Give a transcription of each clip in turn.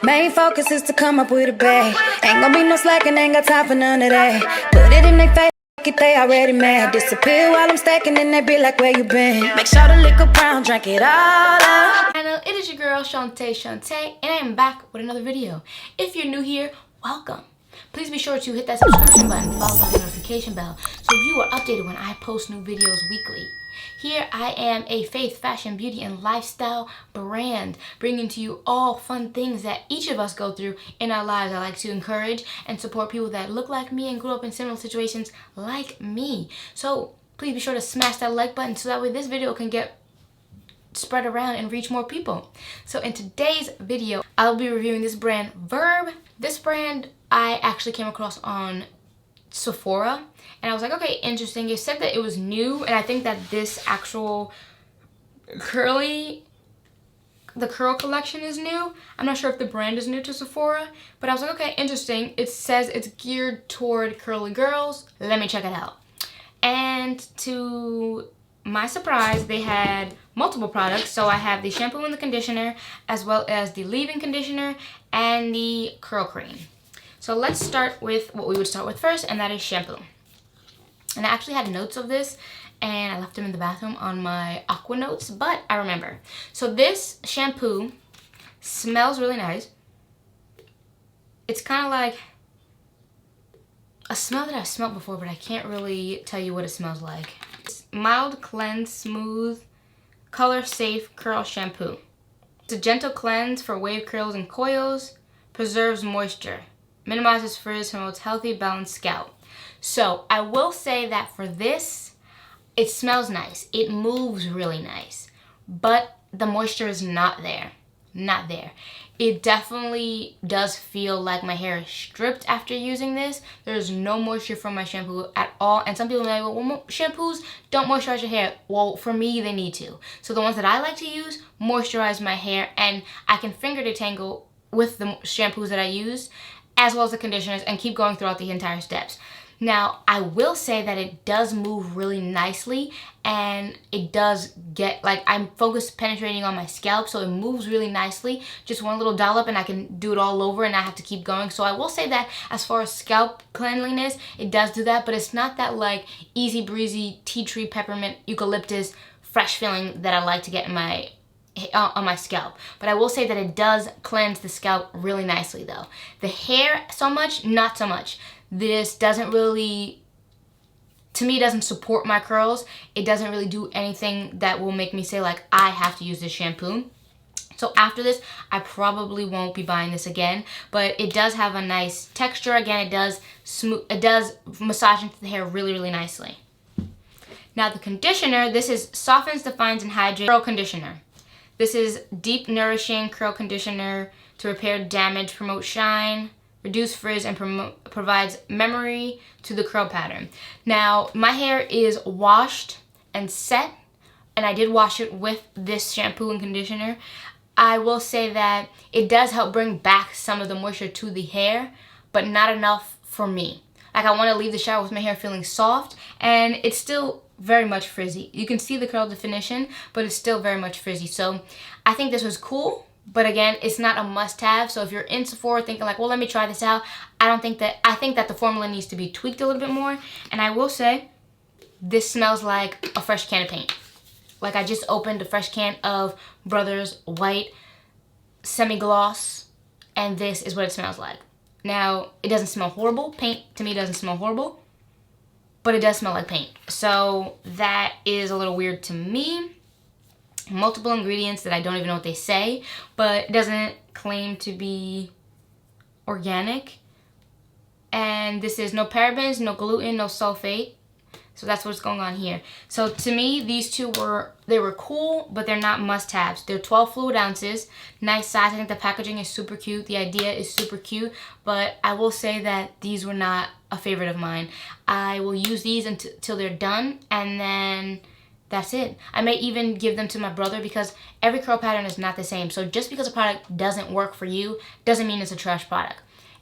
Main focus is to come up with a bag. Ain't gonna be no slacking, ain't got time for none of that. Put it in their face, they already mad. Disappear while I'm stacking and they be like, where you been? Make sure the liquor brown, drink it all up. Hello, it is your girl Chante, and I am back with another video. If you're new here, welcome. Please be sure to hit that subscription button followed by the notification bell so you are updated when I post new videos weekly. Here I am, a faith, fashion, beauty, and lifestyle brand, bringing to you all fun things that each of us go through in our lives. I like to encourage and support people that look like me and grew up in similar situations like me. So please be sure to smash that like button so that way this video can get spread around and reach more people. So in today's video, I'll be reviewing this brand, Verb. This brand I actually came across on Sephora, and I was like, okay, interesting. It said that it was new, and I think that this actual the curl collection is new. I'm not sure if the brand is new to Sephora, but I was like, okay, interesting. It says it's geared toward curly girls. Let me check it out. And to my surprise, they had multiple products. So I have the shampoo and the conditioner, as well as the leave-in conditioner and the curl cream. So let's start with what we would start with first, and that is shampoo. And I actually had notes of this, and I left them in the bathroom on my aqua notes, but I remember. So this shampoo smells really nice. It's kind of like a smell that I've smelled before, but I can't really tell you what it smells like. It's mild, cleanse, smooth, color safe curl shampoo. It's a gentle cleanse for wave curls and coils, preserves moisture, minimizes frizz, promotes healthy, balanced scalp. So I will say that for this, it smells nice. It moves really nice, but the moisture is not there. Not there. It definitely does feel like my hair is stripped after using this. There's no moisture from my shampoo at all. And some people may go, well, shampoos don't moisturize your hair. Well, for me, they need to. So the ones that I like to use moisturize my hair, and I can finger detangle with the shampoos that I use, as well as the conditioners, and keep going throughout the entire steps. Now, I will say that it does move really nicely, and it does get, like, I'm focused penetrating on my scalp, so it moves really nicely. Just one little dollop and I can do it all over and I have to keep going. So I will say that as far as scalp cleanliness, it does do that, but it's not that, like, easy breezy tea tree, peppermint, eucalyptus, fresh feeling that I like to get in my on my scalp. But I will say that it does cleanse the scalp really nicely though. The hair, so much, not so much. This doesn't really, to me, doesn't support my curls. It doesn't really do anything that will make me say, like, I have to use this shampoo. So after this, I probably won't be buying this again, but it does have a nice texture. Again, it does massage into the hair really, really nicely. Now the conditioner, this is softens, defines, and hydrates curl conditioner. This is deep, nourishing curl conditioner to repair damage, promote shine, reduce frizz, and provides memory to the curl pattern. Now, my hair is washed and set, and I did wash it with this shampoo and conditioner. I will say that it does help bring back some of the moisture to the hair, but not enough for me. Like, I want to leave the shower with my hair feeling soft, and it's still very much frizzy. You can see the curl definition, but it's still very much frizzy. So I think this was cool, but again, it's not a must-have. So if you're in Sephora thinking like, well, let me try this out, I think that the formula needs to be tweaked a little bit more. And I will say, this smells like a fresh can of paint. Like, I just opened a fresh can of Brothers White Semi-Gloss, and this is what it smells like. Now, it doesn't smell horrible. Paint, to me, doesn't smell horrible, but it does smell like paint. So that is a little weird to me. Multiple ingredients that I don't even know what they say, but it doesn't claim to be organic. And this is no parabens, no gluten, no sulfate. So that's what's going on here. So to me, these two were cool, but they're not must-haves. They're 12 fluid ounces, nice size. I think the packaging is super cute. The idea is super cute, but I will say that these were not a favorite of mine. I will use these until they're done, and then that's it. I may even give them to my brother because every curl pattern is not the same. So just because a product doesn't work for you doesn't mean it's a trash product.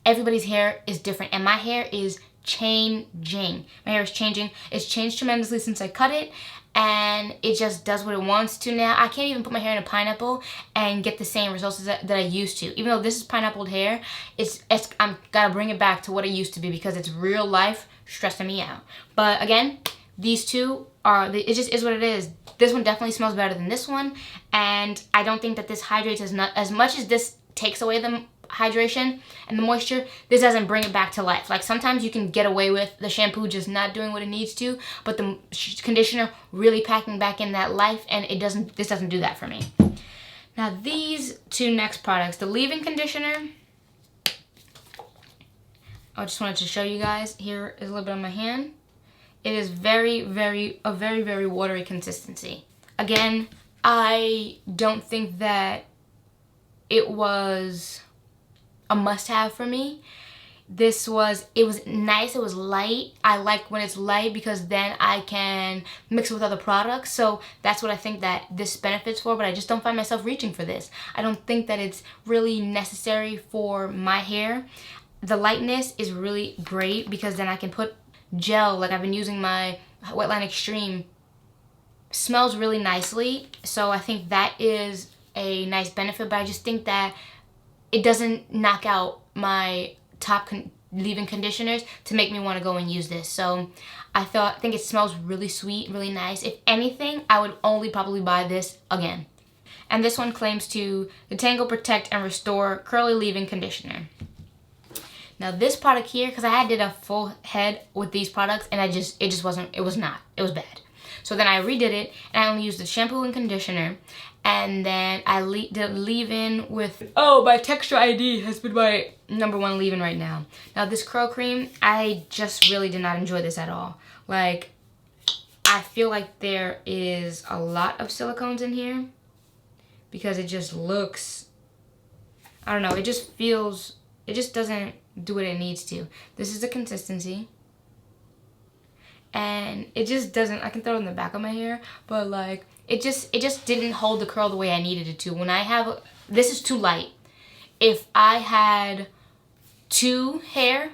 Everybody's hair is different, and my hair is changing. My hair is changing. It's changed tremendously since I cut it, and it just does what it wants to now. I can't even put my hair in a pineapple and get the same results that I used to. Even though this is pineappled hair, I'm gotta bring it back to what it used to be because it's real life stressing me out. But again, these two it just is what it is. This one definitely smells better than this one, and I don't think that this hydrates as much as this takes away the hydration and the moisture. This doesn't bring it back to life. Like sometimes you can get away with the shampoo just not doing what it needs to, but the conditioner really packing back in that life, and this doesn't do that for me. Now these two next products, the leave-in conditioner, I just wanted to show you guys. Here is a little bit on my hand. It is a very, very watery consistency. Again, I don't think that it was a must-have for me. It was nice, it was light. I like when it's light because then I can mix it with other products. So that's what I think that this benefits for, but I just don't find myself reaching for this. I don't think that it's really necessary for my hair. The lightness is really great because then I can put gel, like I've been using my Wetline Extreme. Smells really nicely, so I think that is a nice benefit, but I just think that it doesn't knock out my top leave-in conditioners to make me want to go and use this. So I think it smells really sweet, really nice. If anything, I would only probably buy this again. And this one claims to detangle, protect, and restore curly leave-in conditioner. Now this product here, because I did a full head with these products and it was bad. So then I redid it and I only used the shampoo and conditioner, and then I did leave-in with, my Texture ID has been my #1 leave-in right now. Now this curl cream, I just really did not enjoy this at all. Like, I feel like there is a lot of silicones in here because it just looks, I don't know, it just doesn't do what it needs to. This is the consistency, and it just doesn't, I can throw it in the back of my hair, but like it just didn't hold the curl the way I needed it to. When I have, this is too light. If I had 2 hair,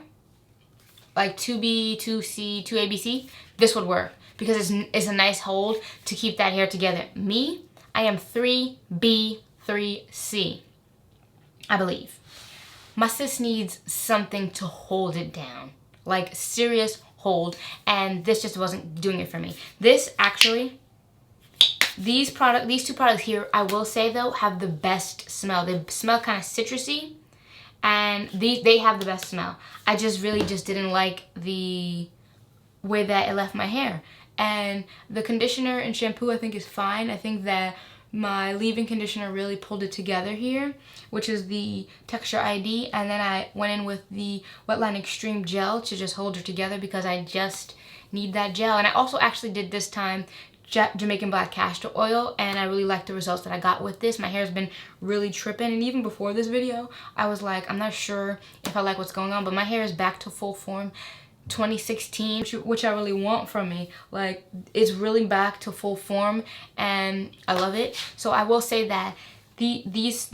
like 2B, 2C, 2ABC, this would work because it's a nice hold to keep that hair together. Me, I am 3B, 3C, I believe. My sis needs something to hold it down, like serious hold, and this just wasn't doing it for me. This actually, these two products here, I will say though, have the best smell. They smell kind of citrusy, and they have the best smell. I just really didn't like the way that it left my hair. And the conditioner and shampoo I think is fine. I think that my leave-in conditioner really pulled it together here, which is the Texture ID, and then I went in with the Wetline Extreme gel to just hold her together because I just need that gel. And I also actually did this time Jamaican black castor oil, and I really like the results that I got with this. My hair's been really tripping, and even before this video I was like, I'm not sure if I like what's going on, but my hair is back to full form 2016, which I really want from me. Like, it's really back to full form and I love it. So I will say that this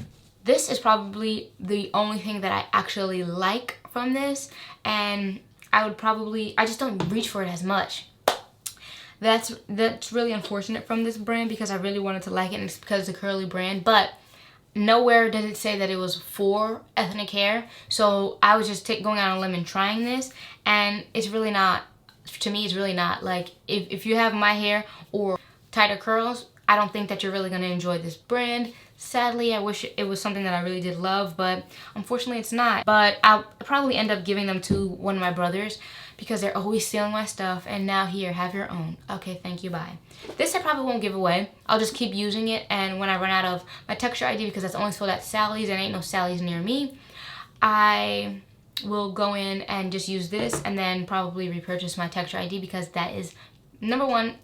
is probably the only thing that I actually like from this, and I just don't reach for it as much. That's really unfortunate from this brand because I really wanted to like it, and it's because it's a curly brand, but nowhere did it say that it was for ethnic hair. So I was just going out on a limb and trying this, and it's really not, to me it's really not. Like, if you have my hair or tighter curls, I don't think that you're really going to enjoy this brand. Sadly, I wish it was something that I really did love, but unfortunately it's not. But I'll probably end up giving them to one of my brothers because they're always stealing my stuff, and now here, have your own. Okay, thank you, bye. This I probably won't give away. I'll just keep using it, and when I run out of my Texture ID, because that's only sold at Sally's and ain't no Sally's near me, I will go in and just use this and then probably repurchase my Texture ID because that is #1.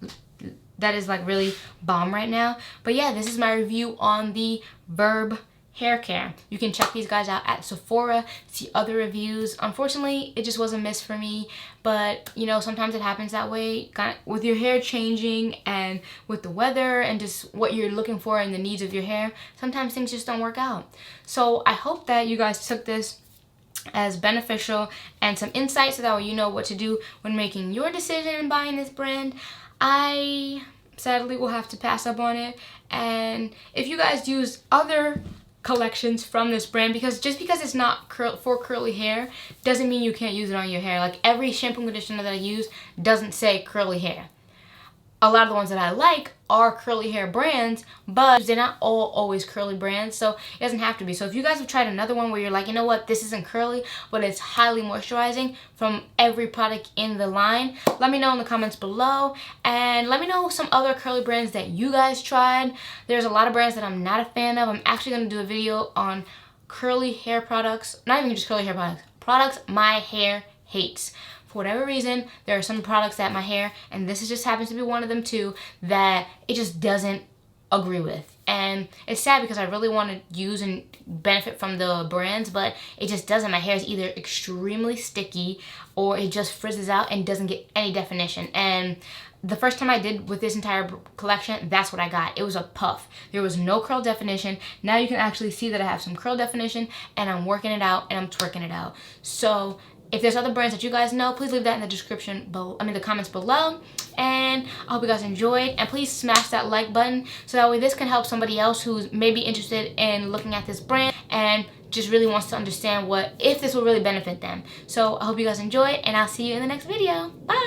That is like really bomb right now. But yeah, this is my review on the Verb hair care. You can check these guys out at Sephora, see other reviews. Unfortunately, it just was a miss for me, but you know, sometimes it happens that way, kind of with your hair changing and with the weather and just what you're looking for and the needs of your hair. Sometimes things just don't work out. So I hope that you guys took this as beneficial and some insight so that way you know what to do when making your decision and buying this brand. I sadly we'll have to pass up on it. And if you guys use other collections from this brand, because just because it's not for curly hair doesn't mean you can't use it on your hair. Like every shampoo and conditioner that I use doesn't say curly hair. A lot of the ones that I like are curly hair brands, but they're not all always curly brands, so it doesn't have to be. So if you guys have tried another one where you're like, you know what, this isn't curly, but it's highly moisturizing from every product in the line, let me know in the comments below, and let me know some other curly brands that you guys tried. There's a lot of brands that I'm not a fan of. I'm actually going to do a video on curly hair products, not even just curly hair products my hair hates. For whatever reason, there are some products that my hair, and this just happens to be one of them too, that it just doesn't agree with. And it's sad because I really want to use and benefit from the brands, but it just doesn't. My hair is either extremely sticky or it just frizzes out and doesn't get any definition. And the first time I did with this entire collection, that's what I got. It was a puff. There was no curl definition. Now you can actually see that I have some curl definition, and I'm working it out and I'm twerking it out. So if there's other brands that you guys know, please leave that in the description below, the comments below. And I hope you guys enjoyed. And please smash that like button so that way this can help somebody else who's maybe interested in looking at this brand and just really wants to understand if this will really benefit them. So I hope you guys enjoyed, and I'll see you in the next video. Bye!